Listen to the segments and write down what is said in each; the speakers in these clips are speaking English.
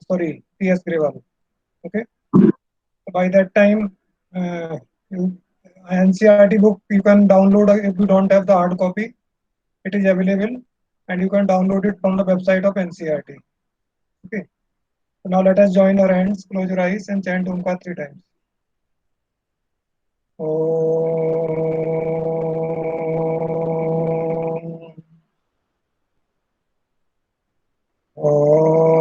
sorry, T.S. Grewal. Okay. By that time, you, NCERT book you can download if you don't have the hard copy. It is available, and you can download it from the website of NCERT. Okay. So now let us join our hands, close your eyes, and chant Omkar 3 times. Om. Om.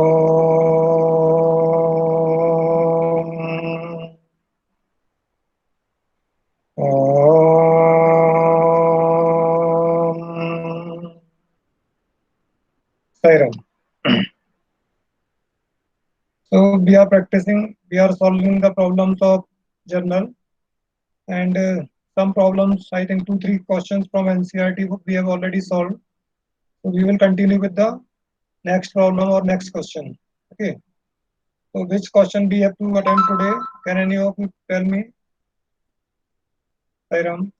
Om. Sairam. So we are practicing, we are solving the problems of journal, and some problems, I think 2 3 questions from NCERT book we have already solved. So we will continue with the next problem or next question. Okay. So which question we have to attempt today? Can any of you tell me? Sairam,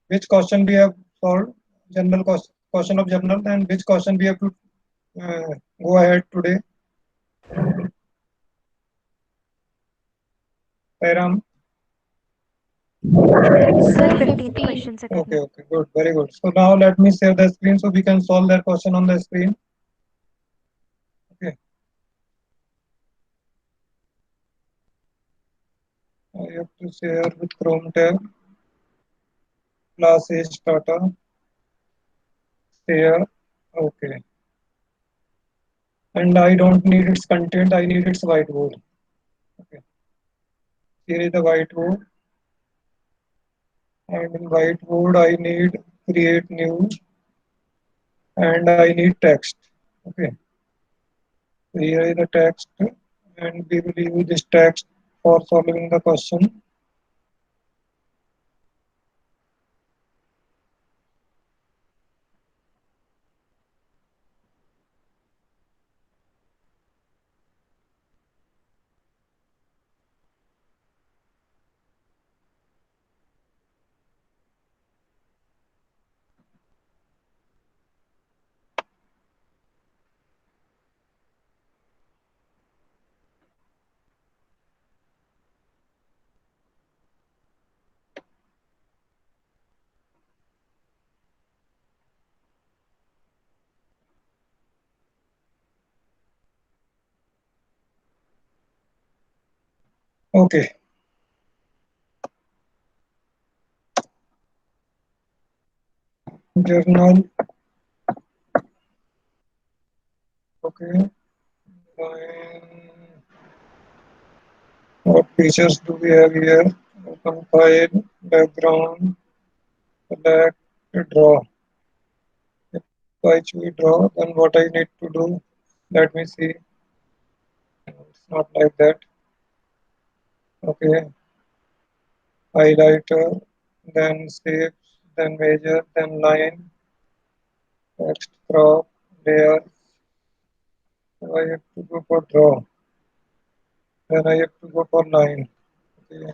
which question we have solved? General question of journal, and which question we have to uh, go ahead today? Sairam. Sir, 15th 15. question, second. Okay, okay, good, very good. So now let me share the screen so we can solve that question on the screen. Okay. I have to share with Chrome tab. Class is starter. Share. Okay. And I don't need its content. I need its whiteboard. Okay. Here is the whiteboard. And in whiteboard, I need create new, and I need text. Okay. So here is the text, and we will use this text for solving the question. Okay. Journal. Okay. Then what features do we have here? Open file, background, select, draw. If I choose draw, then what I need to do? Let me see. It's not like that. Okay. Highlighter, then shape, then measure, then line, text, crop, layer. So I have to go for draw. Then I have to go for line. Okay.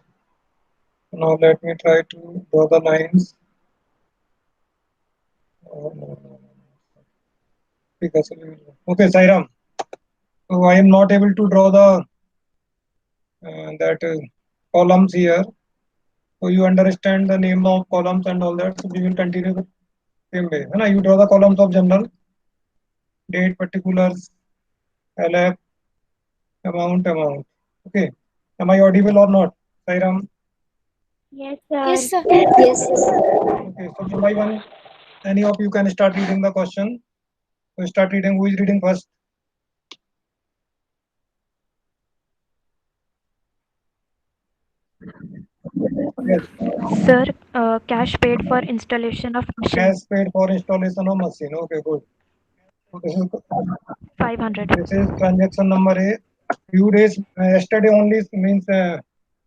Now let me try to draw the lines. Oh, no, no, no. Okay, Sairam. So I am not able to draw the that columns here. So you understand the name of columns and all that. So we will continue the same way. And you draw the columns of general, date, particulars, LF, amount. Okay. Am I audible or not, Sairam? Yes, Yes, sir. sir. Yes. Okay. So one by one, any of you can start reading the question. So start reading. Who is reading first? Yes. Sir, cash paid for installation of machine Cash paid for installation of machine. Okay, good. So 500. this is transaction number A. Few days yesterday only means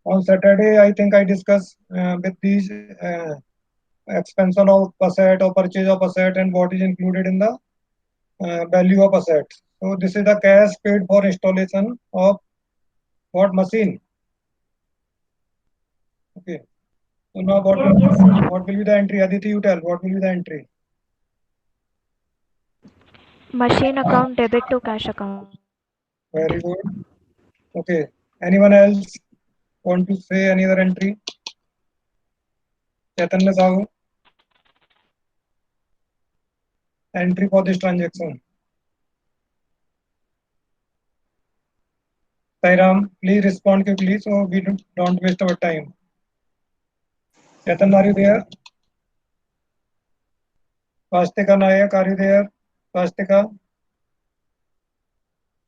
on Saturday I think I discussed with these expansion of asset or purchase of asset and what is included in the value of asset. So this is the cash paid for installation of what machine. Okay. So now Yes, sir. what will be the entry? Aditi, you tell what will be the entry? Machine account debit to cash account. Very good. Okay. Anyone else want to say any other entry? Chaitanya Sahu, entry for this transaction. Sairam, please respond quickly so we don't waste our time. Chaitanya, are you there? Swastika Nayak, are you there? Swastika?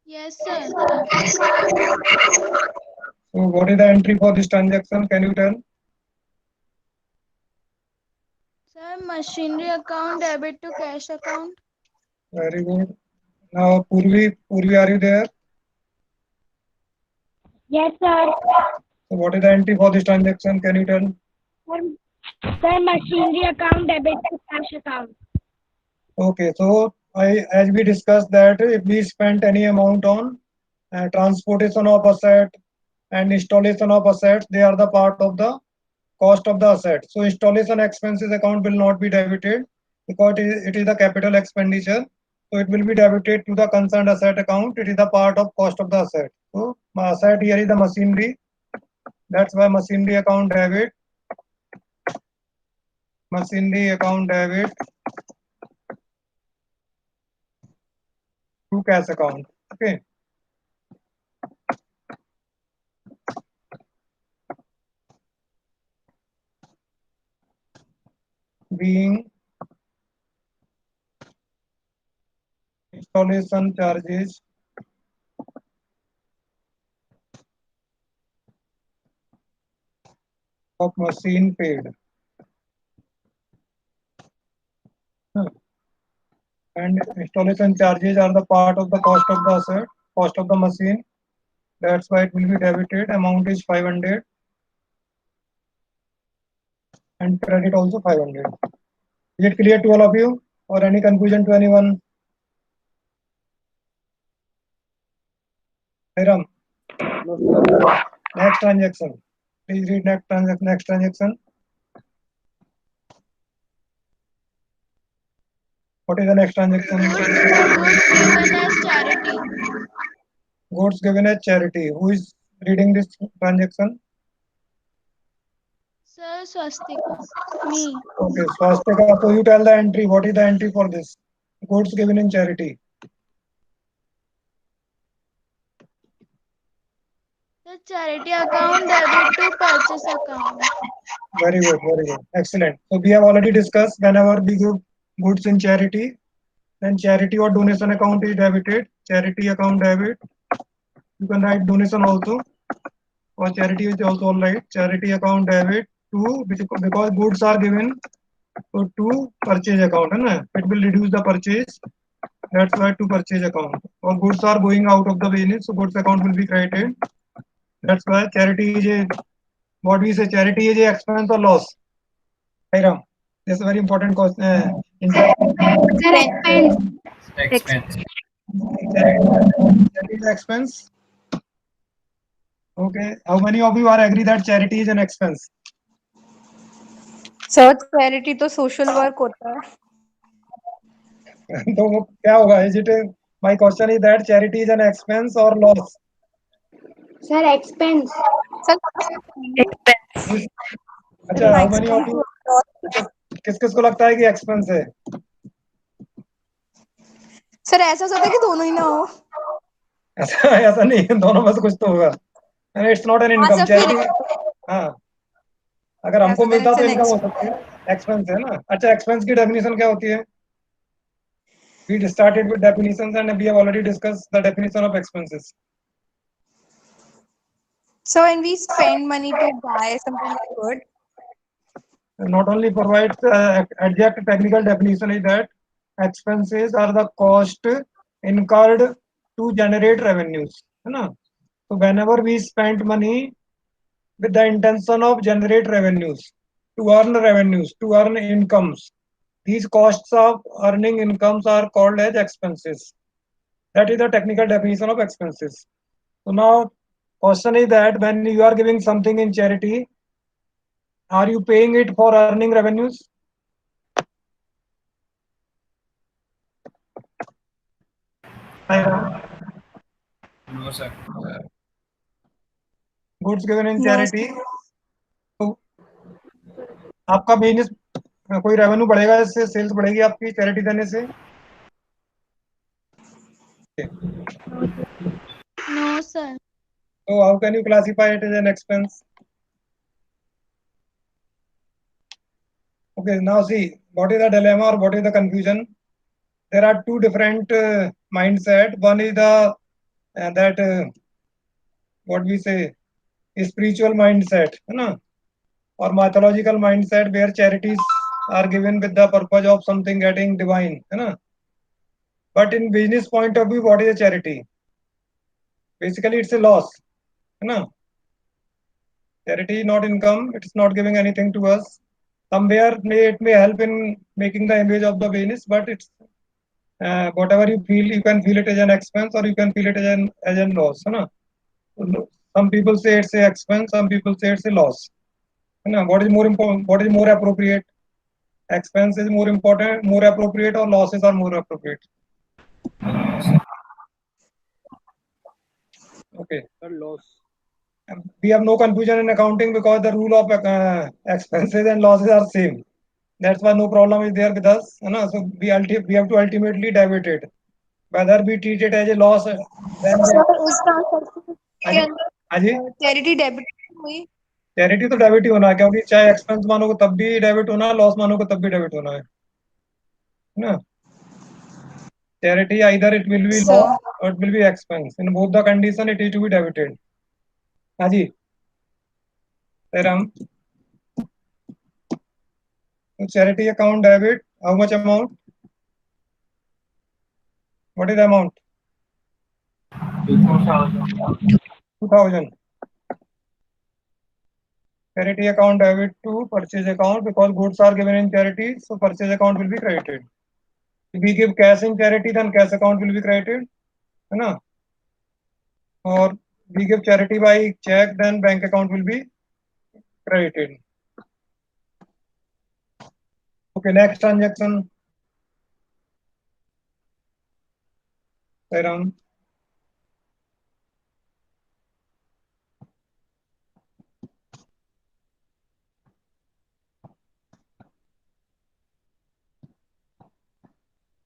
Yes, sir. So what is the entry for this transaction? Can you tell? Sir, machinery account debit to cash account. Very good. Now Purvi, are you there? Yes, sir. So what is the entry for this transaction? Can you tell? Sir, machinery account debit to cash account. Okay, so as we discussed that if we spent any amount on transportation of asset and installation of assets, they are the part of the cost of the asset. So installation expenses account will not be debited because it is the capital expenditure. So it will be debited to the concerned asset account. It is the part of cost of the asset. So my asset here is the machinery. That's why machinery account debit. Machinery account debit to cash account. Okay. Being installation charges of machine paid. And installation charges are the part of the cost of the asset, cost of the machine. That's why it will be debited. Amount is 500 and credit also 500. Is it clear to all of you or any confusion to anyone? Hiram, next transaction. Please read next transaction. What is the next transaction? Goods given as charity. Goods given as charity. Who is reading this transaction? Sir, Swastika. Me. Okay, Swastika. So you tell the entry. What is the entry for this? Goods given in charity. The charity account debit to purchase account. Very good, very good. Excellent. So we have already discussed whenever we give goods in charity, then charity or donation account is debited. Charity account debit. You can write donation also, or charity is also all right. Charity account debit to because goods are given so to purchase account, है it will reduce the purchase. That's why to purchase account. Or goods are going out of the business, so goods account will be credited. That's why charity is a what we say charity is a expense or loss. Hiram, this is a very important question. Sir, expense. Expense. Charity is expense. Okay. How many of you are agree that charity is an expense? Sir charity तो social work होता है तो वो क्या होगा? Is it my question is that charity is an expense or loss? Sir, expense. Sir Expense. अच्छा, how many of you किस किस को लगता है कि expense है? सर ऐसा होता है कि दोनों ही ना हो ऐसा नहीं है, दोनों में से कुछ तो होगा. It's not an income. Charity, हाँ, अगर हमको मिलता तो इनकम हो सकती है. Expense है ना. अच्छा, expense की definition क्या होती है? We started with definitions and we have already discussed the definition of expenses. So when we spend money to buy something good, Not only provides exact technical definition is that expenses are the cost incurred to generate revenues, है ना? So whenever we spend money with the intention of generate revenues, to earn incomes, these costs of earning incomes are called as expenses. That is the technical definition of expenses. So now question is that when you are giving something in charity, are you paying it for earning revenues? No, sir. Goods given in No, charity. तो आपका business कोई revenue बढ़ेगा इससे, sales बढ़ेगी आपकी charity देने से? No, sir. So how can you classify it as an expense? Okay, now see, what is the dilemma or what is the confusion? There are two different mindset. One is the what we say spiritual mindset, है ना, or mythological mindset where charities are given with the purpose of something getting divine, है ना. But in business point of view, what is a charity? Basically, it's a loss, है ना. Charity not income. It's not giving anything to us. Somewhere it may help in making the image of the business, but it's whatever you feel, you can feel it as an expense or you can feel it as an loss, है ना. Some people say it's a expense, some people say it's a loss, है ना. What is more important? What is more appropriate? Expense is more important, more appropriate, or losses are more appropriate? Okay. Loss. We have no confusion in accounting because the rule of expenses and losses are same. That's why no problem is there with us. No? So we have to ultimately debit it. Whether we treat it as a loss, then sir, इसका के हाँ जी, अंदर charity debit हुई. Charity तो debit ही होना है, क्योंकि चाहे एक्सपेंस मानोगे तब भी डेबिट होना है, लॉस मानोगे तब भी डेबिट होना है ना. Charity either it will be Sir. loss or it will be expense. In both the condition, it is to be debited. हाँ जी, charity account debit, how much amount? What is the amount? 2,000. Charity account debit to purchase account because goods are given in charity, so purchase account will be credited. If we give cash in charity, then cash account will be credited, है ना? Or we give charity by check, then bank account will be credited. Okay, next transaction. Sairam.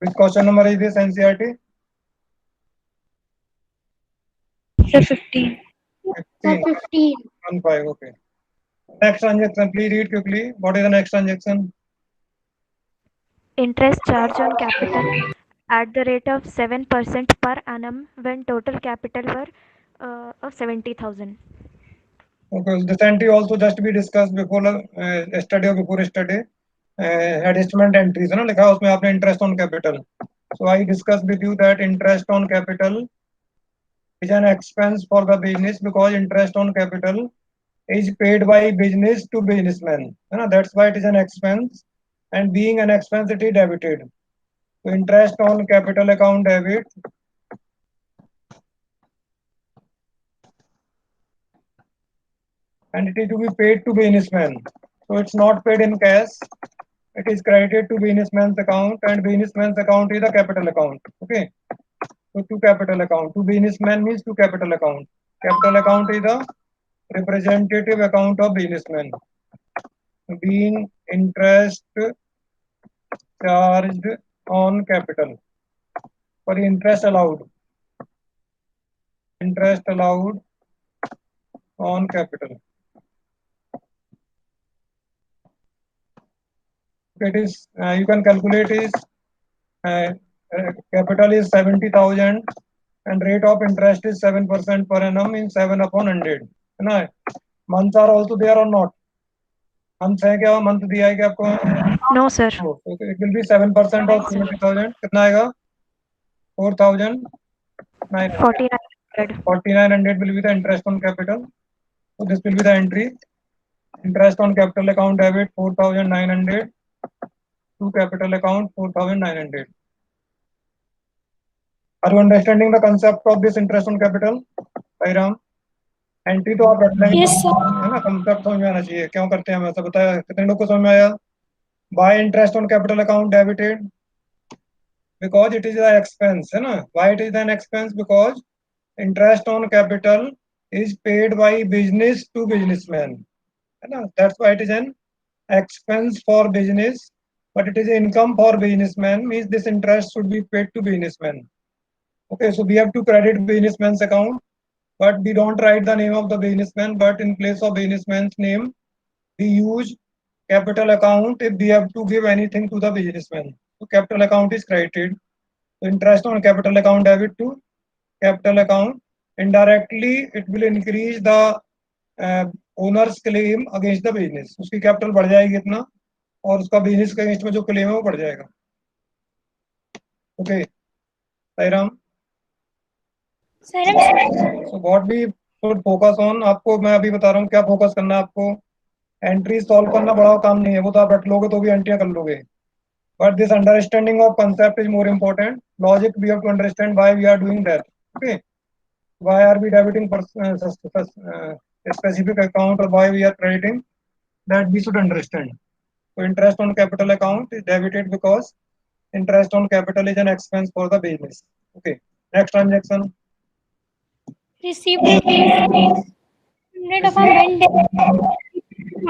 Which question number is this NCERT? Sir, 15. 15. 15. 15, okay. Next transaction, please read quickly. What is the next transaction? Interest charge on capital at the rate of 7% per annum when total capital were of 70,000. Okay, this entry also just be discussed before yesterday or before yesterday. Adjustment entries है ना, लिखा उसमें आपने interest on capital. So I discussed with you that interest on capital is an expense for the business because interest on capital is paid by business to businessman. है ना, that's why it is an expense, and being an expense it is debited. So interest on capital account debit and it is to be paid to businessman. So it's not paid in cash. It is credited to businessman's account, and businessman's account is the capital account. Okay. So to capital account. To businessman means to capital account. Capital account is the representative account of businessman. Being interest charged on capital. For interest allowed. Interest allowed on capital. It is you can calculate is capital is 70,000 and rate of interest is 7% per annum in 7 upon 100. है ना? Months are also there or not? Months है क्या? Month दिया है क्या आपको? No, sir. So it will be 7% of 70,000. कितना आएगा? 4,900. 4,900. 4,900 will be the interest on capital. So this will be the entry. Interest on capital account debit 4,900 to capital account 4,900. Are you understanding the concept of this interest on capital? Sairam? Entry तो आप रख लेंगे, है ना, concept समझ में आना चाहिए क्यों करते हैं हम ऐसा. बताया कितने लोग को समझ में आया? By interest on capital account debited because it is the expense, है ना. Why it is an expense? Because interest on capital is paid by business to businessman, है ना, that's why it is an expense for business, but it is income for businessman, means this interest should be paid to businessman. Okay, so we have to credit businessman's account, but we don't write the name of the businessman, but in place of businessman's name, we use capital account if we have to give anything to the businessman. So capital account is credited. So interest on capital account debit to capital account. Indirectly, it will increase the owners claim against the business, उसकी capital बढ़ जाएगी इतना और उसका business के against में जो claim है वो बढ़ जाएगा. Okay Sairam. So what we should focus on, आपको मैं अभी बता रहा हूँ क्या फोकस करना है आपको. एंट्री सॉल्व करना बड़ा काम नहीं है, वो तो आप रट लोगे तो भी एंट्रियां कर लोगे, but this understanding of concept is more important. Logic we have to understand why we are doing that. Okay, why are we debiting specific account or why we are crediting, that we should understand. So interest on capital account is debited because interest on capital is an expense for the business. Okay, next transaction. Received rupees 100 of a vendor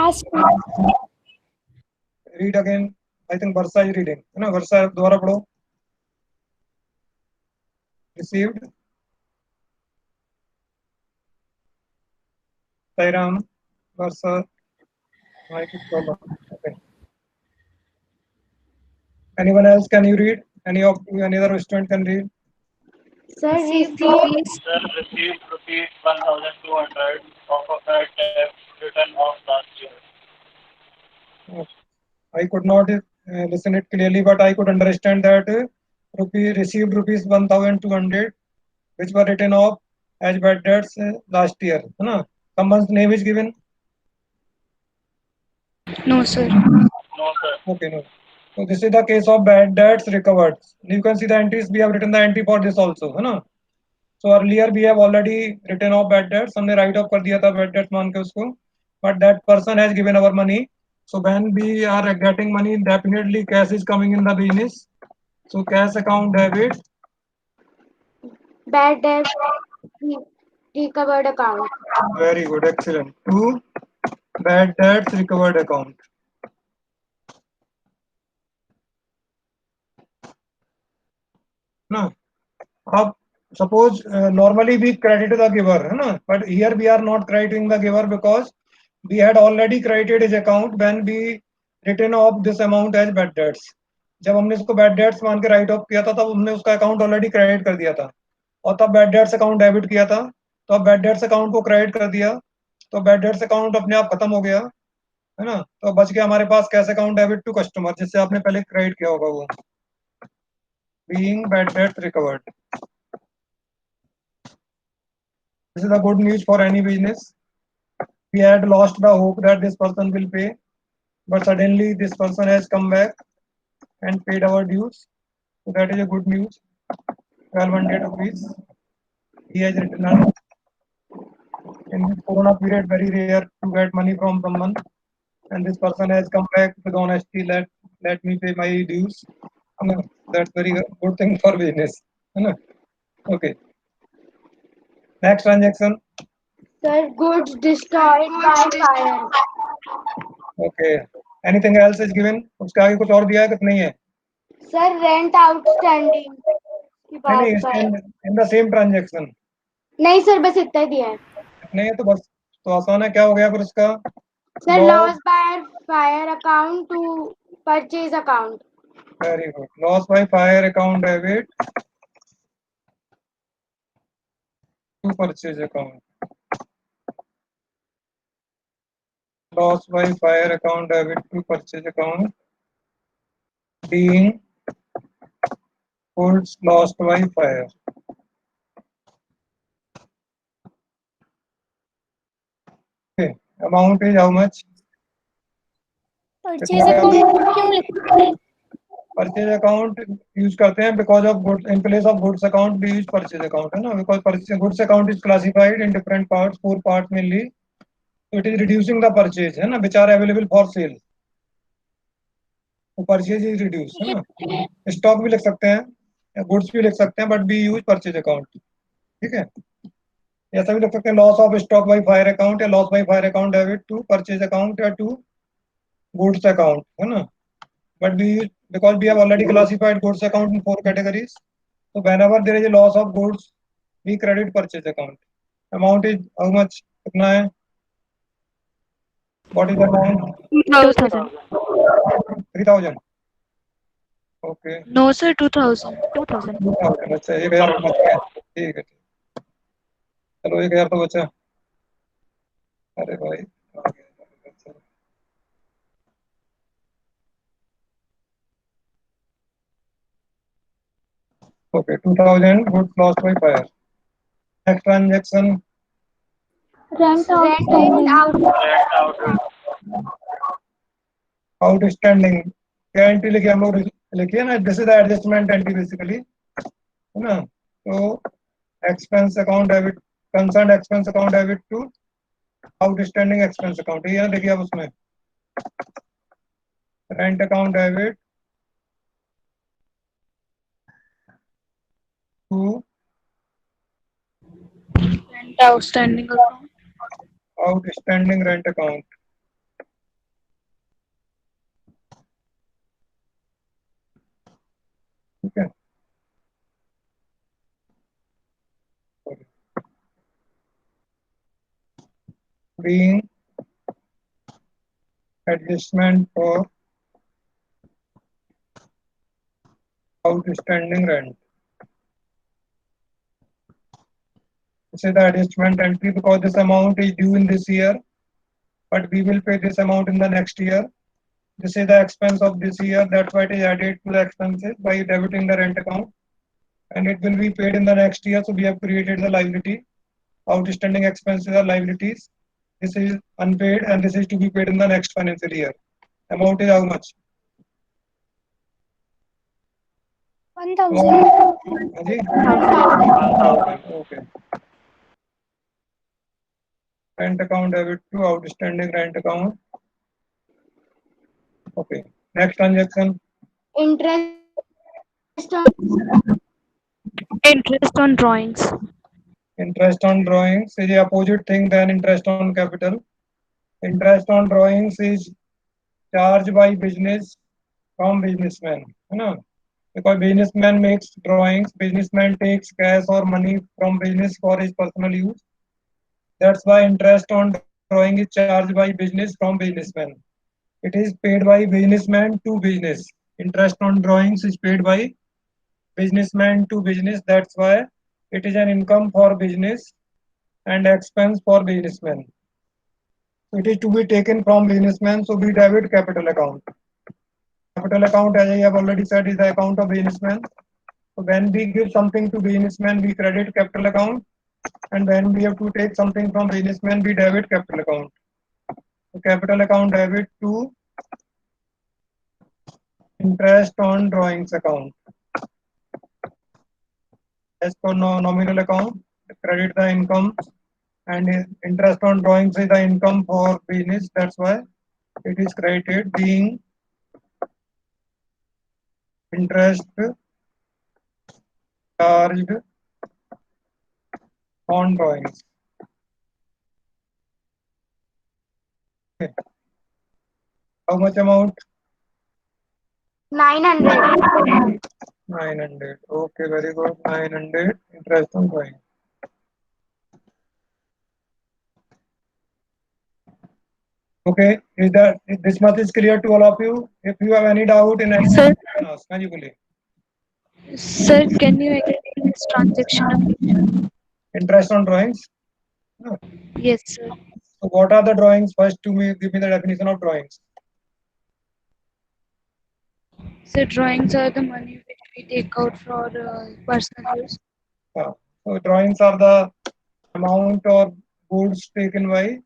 last month. Read again. I think Varsa is reading. है ना, वर्षा दोबारा पढ़ो. Received. Sairam, Varsa. Mic is problem. Okay. Anyone else can you read? Any other student can read? Sir, received Sir, received rupees 1,200 of a bad debt written off last year. I could not listen it clearly, but I could understand that received rupees 1,200 which were written off as bad debts last year. है ना? Someone's name is given? No, sir. No, sir. Okay, no. So this is the case of bad debts recovered. You can see the entries. We have written the entry for this also, है ना? So earlier we have already written off bad debts. हमने write off कर दिया था bad debts मान के उसको. But that person has given our money. So when we are getting money, definitely cash is coming in the business. So cash account debit. Bad debt recovered account. Very good, excellent. To bad debts recovered account. ना, अब suppose normally we credit the giver, है ना, but here we are not crediting the giver because we had already credited his account when we written off this amount as bad debts. जब हमने इसको bad debts मान के write off किया था तब हमने उसका account already credit कर दिया था और तब bad debts account debit किया था, तो अब bad debts account को credit कर दिया तो bad debts account अपने आप खत्म हो गया, है ना. तो बच गया हमारे पास cash account debit to customer जिससे आपने पहले क्रेडिट किया होगा वो. Being bad debt recovered. This is a good news for any business. We had lost the hope that this person will pay, but suddenly this person has come back and paid our dues. So that is a good news. 1,200 rupees. He has returned. In this Corona period, very rare to get money from someone, and this person has come back with honesty. Let me pay my dues. That's very good thing for business. Okay. Next transaction. Sir, goods destroyed by fire. Okay. Anything else is given? उसके आगे कुछ और दिया है कि नहीं है? Sir, rent outstanding. नहीं, in the same transaction. नहीं सर, बस इतना ही दिया है. नहीं है तो बस तो आसान है. क्या हो गया फिर उसका? Sir, loss by fire account to purchase account. Very good. Loss by fire account debit to purchase account. Loss by fire account debit to purchase account being goods lost by fire. Okay. Amount is how much? Purchase account क्यों लिखते हैं? Purchase account use करते हैं because of goods. In place of goods account we use purchase account, है ना, because purchase goods account is classified in different parts, 4 parts mainly. So it is reducing the purchase, है ना, which are available for sale. तो purchase is reduced, है ना. Stock भी लिख सकते हैं, गुड्स भी लिख सकते हैं, but we use purchase account. ठीक है. ऐसा भी लिख सकते हैं loss of stock by fire account या loss by fire account debit to purchase account या टू गुड्स अकाउंट, है ना. But because we have already classified goods account in 4 categories, so whenever there is a loss of goods, we credit purchase account. Amount is how much? कितना है? What is the amount? 2000. 3000. Okay. No, sir, 2000. 2000. 2000. अच्छा 1000 तो बच गया. ठीक है. चलो 1000 तो बचा. अरे भाई. Okay, 2000 goods lost by fire. Next transaction. Rent outstanding. Rent out. Outstanding क्या एंट्री लिखे हम लोग लिखिए ना, this is the adjustment entry basically, है ना. तो expense account debit, concern expense account debit to outstanding expense account, ये ना देखिए आप उसमें rent account debit to Rent outstanding account. Outstanding rent account. ठीक है. being adjustment for outstanding rent. This is the adjustment entry because this amount is due in this year, but we will pay this amount in the next year. This is the expense of this year. That's why it is added to the expenses by debiting the rent account, and it will be paid in the next year. So we have created the liability. Outstanding expenses are liabilities. This is unpaid, and this is to be paid in the next financial year. Amount is how much? 1000. Haji? 1000. Okay. Rent account debit to outstanding rent account. Okay. Next transaction. Interest on Interest on drawings. Interest on drawings is the opposite thing than interest on capital. Interest on drawings is charged by business from businessman, है ना? Because businessman makes drawings, businessman takes cash or money from business for his personal use. That's why interest on drawing is charged by business from businessman. It is paid by businessman to business. Interest on drawings is paid by businessman to business. That's why it is an income for business and expense for businessman. It is to be taken from businessman, so we debit capital account. Capital account, as I have already said, is the account of businessman. So when we give something to businessman, we credit capital account, and when we have to take something from businessman, we debit capital account. So capital account debit to interest on drawings account. As for nominal account, credit the income, and interest on drawings is the income for business. That's why it is credited, being interest charged on drawings. Okay. How much amount? 900. 900. Okay, very good. 900 interest on drawing. Okay, is that this much is clear to all of you? If you have any doubt in any, Sir. you can ask. हाँ जी बोलिए. Sir, can you explain this transaction again? Interest on drawings. No. Yes, sir. So what are the drawings? First, to me, give me the definition of drawings. So drawings are the money which we take out for personal use. So drawings are the amount or goods taken by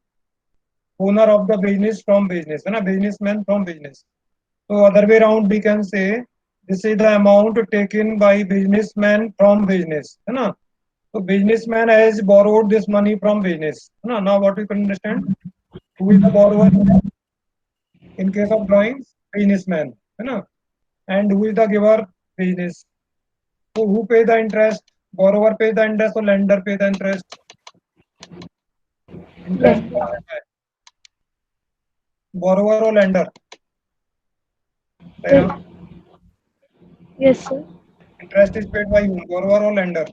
owner of the business from business, and a businessman from business. So other way around, we can say this is the amount taken by businessman from business, है ना? So businessman has borrowed this money from business. है ना? Now what you can understand? Who is the borrower? In case of drawings, businessman, है ना? And who is the giver? Business. So who pay the interest? Borrower pay the interest or lender pay the interest? Interest borrower or lender, Yes, sir. Interest is paid by borrower or lender.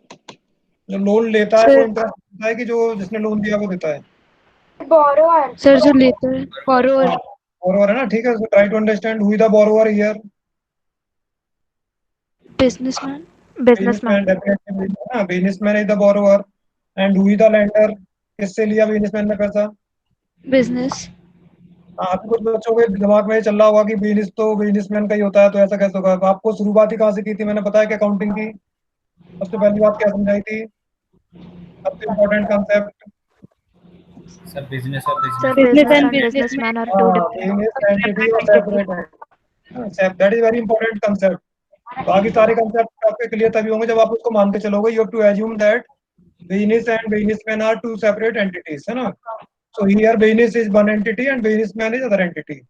जो loan लेता है वो interest देता है कि जो जिसने loan दिया वो देता है? Sir, जो लेता है borrower. बोरोवर है ना, ठीक है। So try to understand who is the borrower here. Businessman. Businessman. Definitely ना, businessman is the borrower and who is the lender. किससे लिया बिजनेसमैन ने पैसा? Business. आपको कुछ बच्चों के दिमाग में चल रहा होगा कि बिजनेस तो बिजनेसमैन का ही होता है, तो ऐसा कैसे होगा? आपको शुरुआत ही कहाँ से की थी? मैंने बताया कि अकाउंटिंग की सबसे पहली बात क्या समझाई थी? सबसे इम्पोर्टेंट कंसेप्ट सर बिजनेस और sir business business and and businessman. Businessman are two business entity और सेपरेट है। That is very important concept. बाकी सारे कंसेप्ट आपके क्लियर तभी होंगे जब आप उसको मान के चलोगे। You have to assume that business and businessman are two separate entities, है ना। So here business is one entity and businessman is other entity.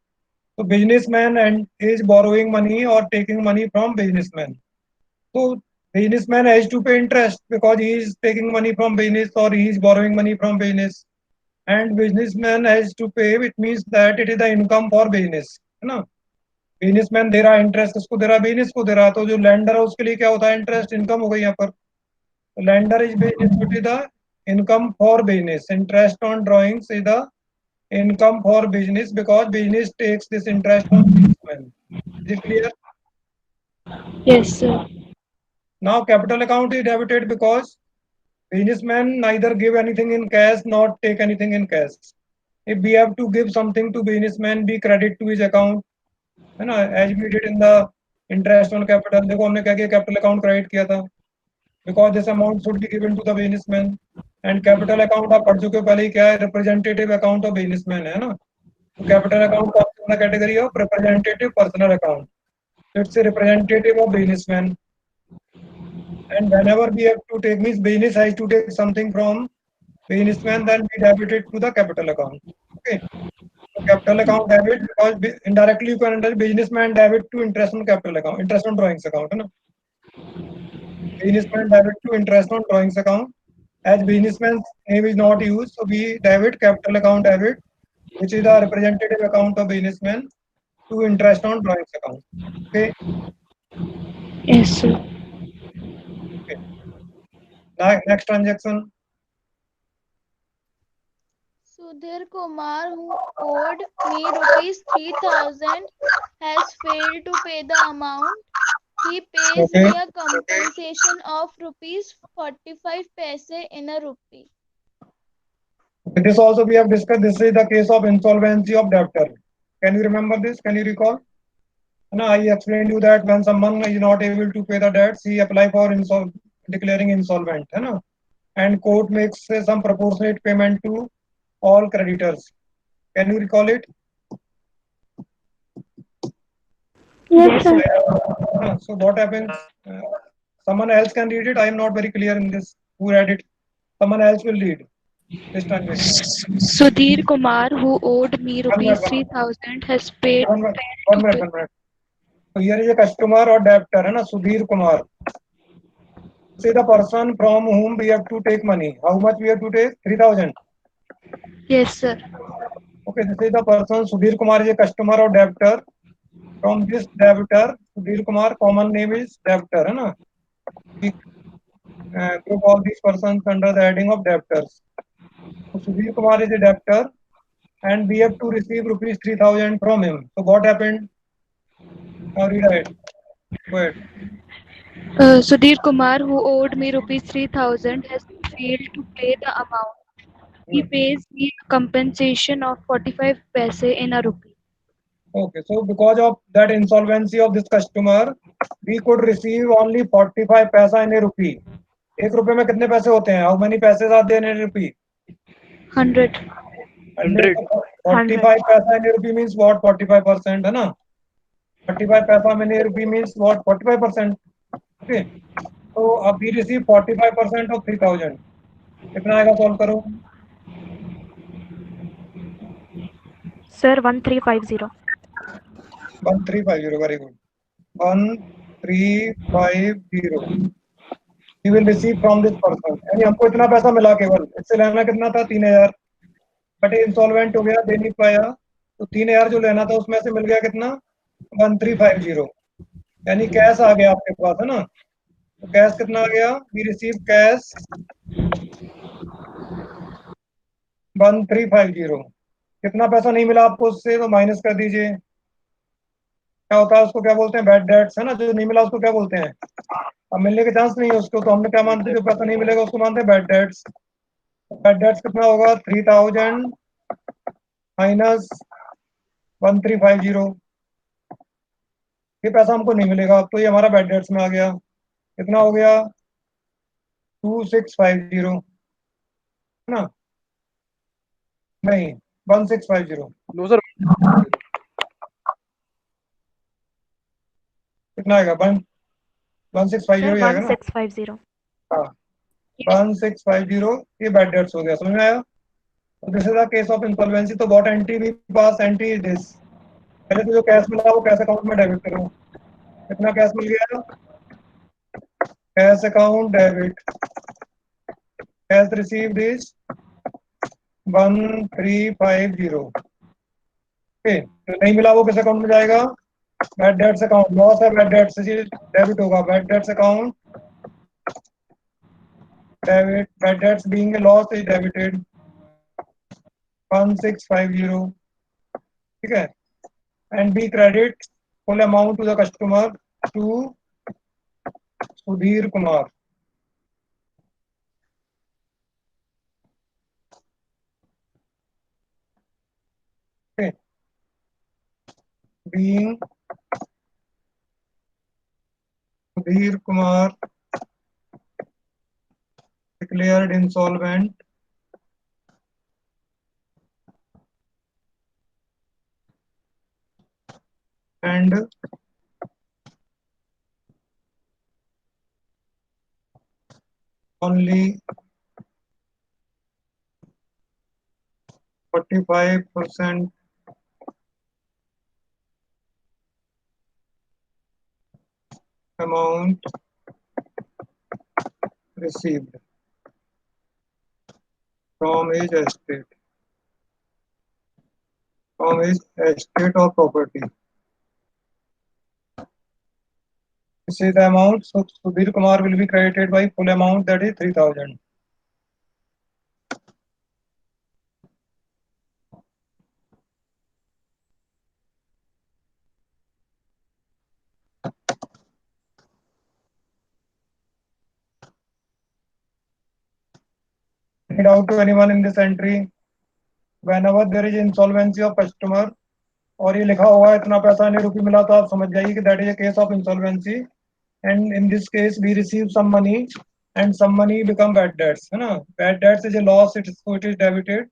So businessman and is borrowing money or taking money from businessman. So businessman has to pay interest because he is taking money from business or he is borrowing money from business. And businessman has to pay, which means that it is the income for business, है ना। Businessman दे रहा है interest, उसको दे रहा है, business को दे रहा है। तो जो लैंडर है उसके लिए क्या होता है? इंटरेस्ट इनकम हो गई यहाँ पर। Lander is business the income for business. Interest on drawings is the income for business because business takes this interest on businessman. Is it clear? Yes, sir. Now capital account is debited because businessman neither give anything in cash nor take anything in cash. If we have to give something to businessman, we credit to his account, है ना, as we did in the interest on capital। देखो हमने क्या किया, capital account credit किया था because this amount should be given to the businessman। and capital account आप पढ़ चुके हो पहले ही, क्या है? रिप्रेजेंटेटिव अकाउंट ऑफ बिजनेसमैन, है ना। तो कैपिटल अकाउंट कौन सा category of representative personal account. It's representative of businessman and whenever we have to take, means business has to take something from businessman, then we debit it to the capital account। Okay, so capital account debit because indirectly you can under businessman debit to interest on capital account, interest on drawings account, है ना। businessman debit to interest on drawings account। as businessman's name is not used, so we debit capital account debit, which is the representative account of businessman, to interest on drawings account। Okay, Yes, sir. okay. Next transaction. Sudhir Kumar, who owed me rupees 3,000, has failed to pay the amount. He pays Okay. me a compensation of rupees 45 paise in a rupee. This also we have discussed. This is the case of insolvency of debtor. Can you remember this? Can you recall? No, I explained you that when someone is not able to pay the debts, he apply for declaring insolvent, है ना, and court makes some proportionate payment to all creditors. Can you recall it? Yes, sir. So what happens? Someone else can read it. I am not very clear in this. Who read it? Someone else will read this transaction. Sudhir Kumar, who owed me rupees One 3,000, has paid. minute. So here is a customer or debtor, है ना, Sudhir Kumar. Say the person from whom we have to take money. How much we have to take? 3,000. Yes, sir. Okay, this is the person. Sudhir Kumar is a customer or debtor. From this debtor, Sudhir Kumar, common name is debtor, है ना. We group all these persons under the heading of debtors. So Sudhir Kumar is a debtor, and we have to receive rupees 3,000 from him. So what happened? Now read it. Go ahead. Sudhir Kumar, who owed me rupees 3,000, has failed to pay the amount. He pays me a compensation of 45 paise in a rupee. Okay, so because of that insolvency of this customer, we could receive only 45 paisa in a rupee. एक रुपए में कितने पैसे होते हैं? How many पैसे आते हैं in a rupee? 100. 45 paisa in a rupee means what? 45%, है ना? 45 paisa in a rupee means what? 45%. Okay. So अब we receive 45% of 3,000. कितना आएगा? सॉल्व करो। Sir 1350। 1350, very good. 1350 he will receive from this person। यानी हमको इतना पैसा मिला केवल, इससे लेना कितना था? 3,000। बट इंसॉल्वेंट हो गया, दे नहीं पाया, तो 3000 जो लेना था उसमें से मिल गया कितना, 1350, यानी कैश आ गया आपके पास, है ना। तो कैश कितना आ गया, वी रिसीव कैश 1350। कितना पैसा नहीं मिला आपको उससे, तो माइनस कर दीजिए। क्या होता है उसको, क्या बोलते हैं, बैड डेट्स, है ना। जो नहीं मिला उसको क्या बोलते हैं, अब मिलने के चांस नहीं है उसको, तो हमने क्या मानते हैं, जो पैसा नहीं मिलेगा उसको मानते हैं बैड डेट्स। बैड डेट्स कितना होगा, 3000 माइनस 1350। ये पैसा हमको नहीं मिलेगा, तो ये हमारा बैड डेट्स में आ गया। कितना हो गया, 2650, है ना, नहीं 1650। नो सर, कितना आएगा, 1650 सर ही आएगा ना। 1650। हाँ, 1650, ये बैड डेट्स हो गया, समझ में आया। तो this is the case of insolvency. तो what entry we pass, entry is this, पहले तो जो कैश मिला वो कैश अकाउंट में डेबिट करो। कितना कैश मिल गया, cash account debit, cash received is 1350। Okay, तो नहीं मिला वो किस अकाउंट में जाएगा, बैड डेट्स अकाउंट। लॉस है, बैड डेट्स डेबिट होगा, bad debts account debit, bad debts being a loss is debited 1650, ठीक है। And be credit full amount to the customer to Sudhir Kumar. Okay. Being Sudhir Kumar declared insolvent and only 45% amount received from his estate or property. This is the amount. So Sudhir Kumar will be credited by full amount, that is 3000. Any doubt to anyone in this entry? Whenever there is insolvency of customer, और ये लिखा हुआ है इतना पैसा नहीं रुपये मिला, तो आप समझ जाइए कि that is a case of insolvency. And in this case we receive some money and some money become bad debts, है ना। Bad debts is a loss, it is debited,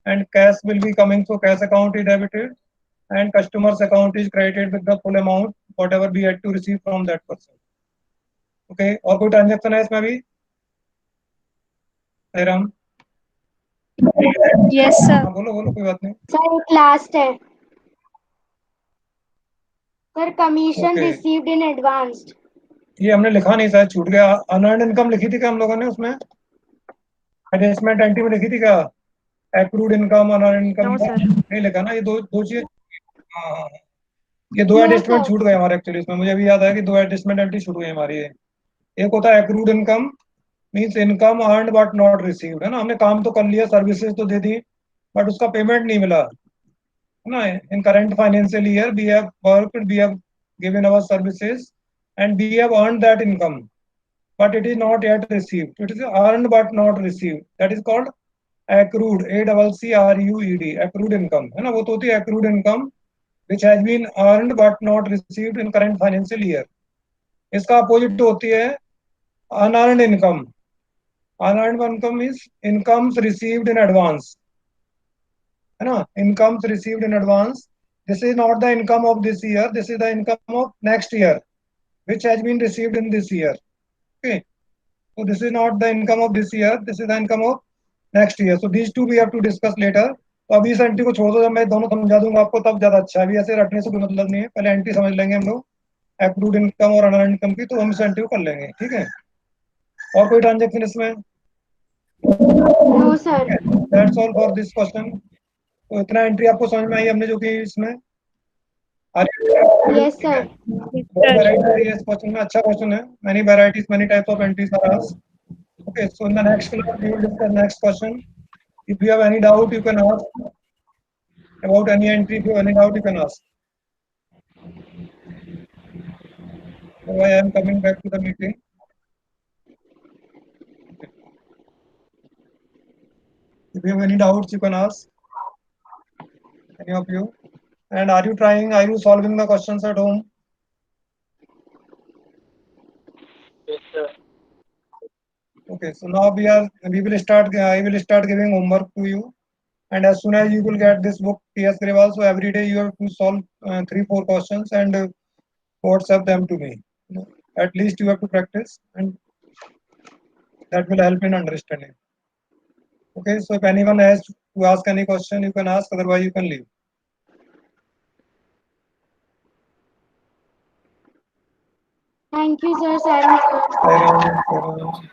and cash will be coming, so cash account is debited and customer's account is credited with the full amount whatever we had to receive from that person. Okay, और कोई transaction है इसमें भी, Ram? Yes sir. हाँ बोलो बोलो, कोई बात नहीं। सर एक लास्ट है sir, commission Okay. Received in advanced. ये हमने लिखा नहीं, शायद छूट गया। अनअर्न्ड इनकम लिखी थी क्या हम लोगों ने उसमें, एडजस्टमेंट एंट्री में लिखी थी क्या, accrued income, unearned income? No sir. नहीं लिखा ना, ये दो चीज। हाँ हाँ, ये दो No, एडजस्टमेंट sir. छूट गए हमारे एक्चुअली इसमें, मुझे अभी याद आया कि दो एडजस्टमेंट एंट्री छूट गई हमारी। ये एक होता है accrued income, means income earned but not received, है ना। हमने काम तो कर लिया, सर्विसेज तो दे दी, बट उसका पेमेंट नहीं मिला, है ना। In current financial year we have worked, we have given our services and we have earned that income, but it is not yet received. It is earned but not received. That is called accrued, ACCRUED, accrued income, है ना। वो तो होती है accrued income which has been earned but not received in current financial year. इसका opposite होती है unearned income. Unearned income is incomes received in advance, है ना, incomes received in advance. This is not the income of this year, this is the income of next year which has been received in this year. Okay, so this is not the income of this year, this is the income of next year. So these two we have to discuss later. तो अभी इस entry को छोड़ दो, जब मैं दोनों समझा दूंगा आपको तब ज्यादा अच्छा है। अभी ऐसे रटने से कोई मतलब नहीं है, पहले एंट्री समझ लेंगे हम लोग एक्रूड इनकम और अनअर्न्ड इनकम की, तो हम इस एंट्री को कर लेंगे, ठीक है। और कोई ट्रांजेक्शन इसमें? No sir. That's all for this question. तो इतना एंट्री आपको समझ में आई हमने जो की इसमें? Yes, sir. बहुत वैरायटी है इस क्वेश्चन में, अच्छा क्वेश्चन है. Many varieties, many types of entries are asked. Okay, so in the next class we will discuss next question. If you have any doubt, you can ask about any entry. If you have any doubt, you can ask. So I am coming back to the meeting. If you have any doubts, you can ask. Any of you? And are you trying? Are you solving the questions at home? Yes, sir. Okay, so now we will start. I will start giving homework to you, and as soon as you will get this book, P.S. Grewal, so every day you have to solve 3-4 questions and WhatsApp them to me. At least you have to practice, and that will help in understanding. Okay, so if anyone has to ask any question, you can ask. Otherwise, you can leave. Thank you, sir. Saran, sir. Saran.